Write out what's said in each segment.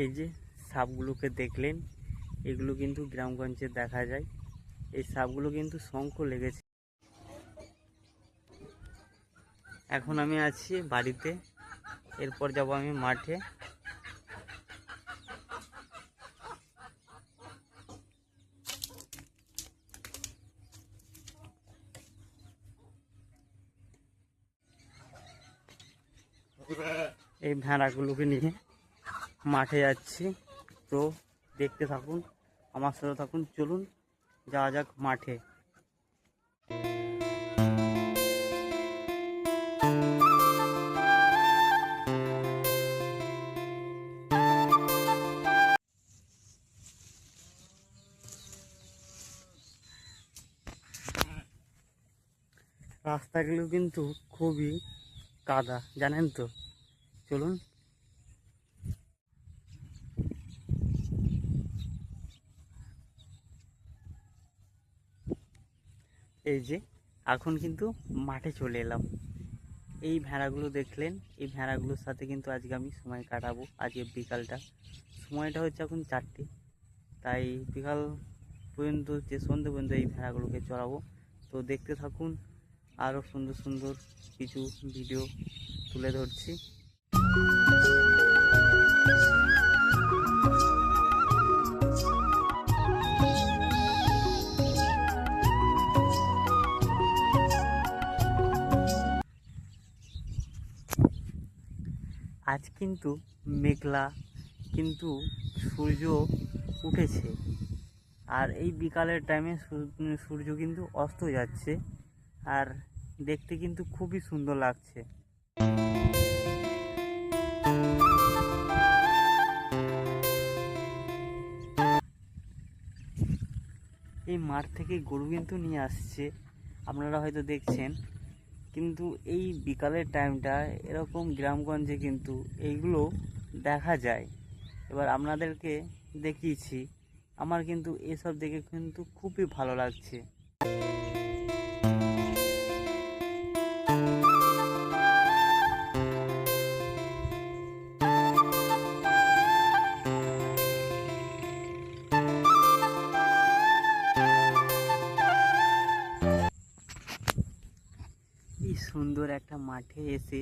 এই যে সাপগুলোকে দেখলেন, এগুলো কিন্তু গ্রামগঞ্জে দেখা যায়। এই সাপগুলো কিন্তু শঙ্খ লেগেছে। এখন আমি আছি বাড়িতে, এরপর যাব আমি মাঠে। এই ভেড়াগুলোকে নিয়ে মাঠে যাচ্ছি, তো দেখতে থাকুন, আমার সাথে থাকুন। চলুন যাওয়া যাক মাঠে। রাস্তাগুলো কিন্তু খুবই কাদা, জানেন তো। চলুন। এই যে এখন কিন্তু মাঠে চলে এলাম। এই ভেড়াগুলো দেখলেন, এই ভেড়াগুলোর সাথে কিন্তু আজকে আমি সময় কাটাবো। আজকে বিকালটা, সময়টা হচ্ছে এখন 4টে, তাই বিকাল পর্যন্ত, যে সন্ধ্যে পর্যন্ত এই ভেড়াগুলোকে চড়াবো। তো দেখতে থাকুন, আরও সুন্দর সুন্দর কিছু ভিডিও তুলে ধরছি। আজ কিন্তু মেঘলা, কিন্তু সূর্য উঠেছে। আর এই বিকালের টাইমে সূর্য কিন্তু অস্ত যাচ্ছে, আর দেখতে কিন্তু খুবই সুন্দর লাগছে। এই মাঠ থেকে গরু কিন্তু নিয়ে আসছে, আপনারা হয়তো দেখছেন। কিন্তু এই বিকালের টাইমটা এরকম গ্রামগঞ্জে কিন্তু এইগুলো দেখা যায়। এবার আপনাদেরকে দেখিয়েছি, আমার কিন্তু এসব দেখে কিন্তু খুবই ভালো লাগছে। এই সুন্দর একটা মাঠে এসে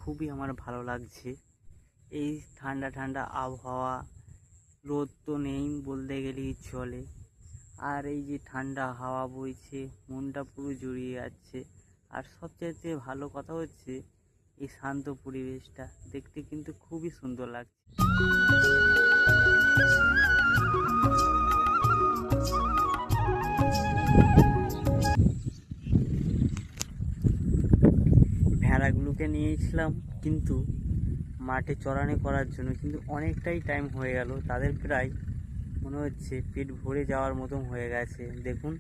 খুবই আমার ভালো লাগছে। এই ঠান্ডা ঠান্ডা আবহাওয়া, রোদ তো নেই বলতে গেলেই চলে। আর এই যে ঠান্ডা হাওয়া বইছে, মনটা পুরো জুড়িয়ে যাচ্ছে। আর সবচেয়ে ভালো কথা হচ্ছে, এই শান্ত পরিবেশটা দেখতে কিন্তু খুবই সুন্দর লাগছে। ভেড়াগুলোকে নিয়েছিলাম কিন্তু মাঠে চড়ানো করার জন্য, কিন্তু অনেকটাই টাইম হয়ে গেল। তাদের প্রায় মনে হচ্ছে পেট ভরে যাওয়ার মতন হয়ে গেছে, দেখুন।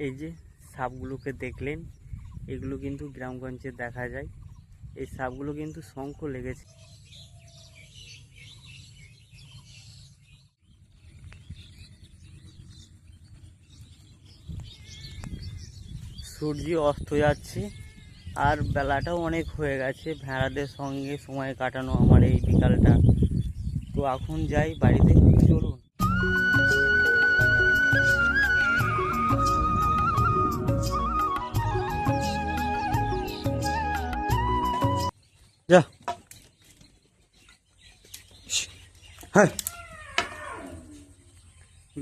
এই যে সাপগুলোকে দেখলেন, এগুলো কিন্তু গ্রামগঞ্জে দেখা যায়। এই সাপগুলো কিন্তু শঙ্খ লেগেছে। সূর্য অস্ত যাচ্ছে, আর বেলাটাও অনেক হয়ে গেছে। ভেড়াদের সঙ্গে সময় কাটানো আমার এই বিকালটা। তো এখন যাই বাড়িতে, চলুন। যা, হ্যাঁ।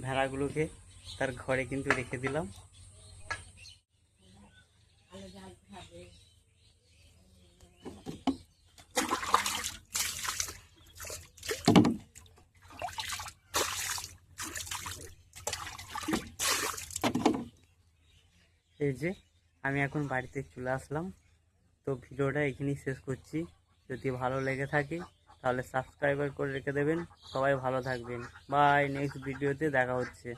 ভেড়াগুলোকে তার ঘরে কিন্তু রেখে দিলাম। এই যে আমি এখন বাড়িতে চলে আসলাম। তো ভিডিওটা এখানেই শেষ করছি। যদি ভালো লেগে থাকে তাহলে সাবস্ক্রাইবার করে রেখে দেবেন। সবাই ভালো থাকবেন। বাই, নেক্সট ভিডিওতে দেখা হচ্ছে।